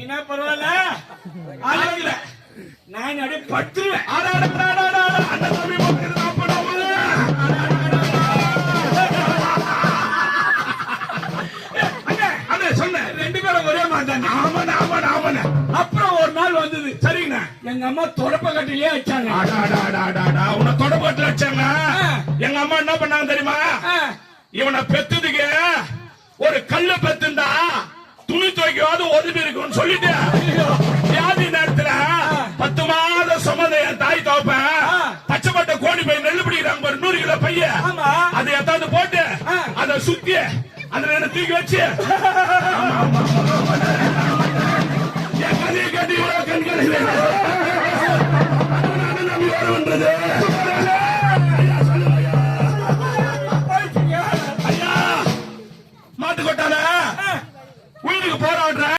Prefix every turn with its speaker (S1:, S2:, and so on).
S1: நீனா பரவாயில்ல ஆளுங்கள நான் அப்படியே பட்டுருவேன்.
S2: அண்ணன் தம்பி பக்கத்துல அப்படாமல அண்ணே சொன்ன
S1: ரெண்டு பேரும் ஒரே மாதிரி.
S2: ஆமாண்ணே.
S1: அப்புறம் ஒரு நாள் வந்தது.
S2: சரிங்கண்ணா.
S1: எங்க அம்மா தொடப்ப கட்டிலே வச்சாங்க.
S2: உன்னை தொடப்ப கட்டில வச்சாங்க. எங்க அம்மா என்ன பண்ணாங்க தெரியுமா? இவனை பெத்ததுக்கு ஒரு கல்ல பெத்துண்டா துணி துவைக்காவது உதவி இருக்குன்னு சொல்லிட்டு வியாதி நேரத்துல 10 மாத சுமந்த என் தாய் தோப்ப பச்சைப்பட்ட கோடி பை நெல்லு பிடிக்கிறாங்க ஒரு 100 கிலோ பைய அதை எத்தாவது போட்டு அதை சுத்தி அதுல என்ன தூக்கி வச்சு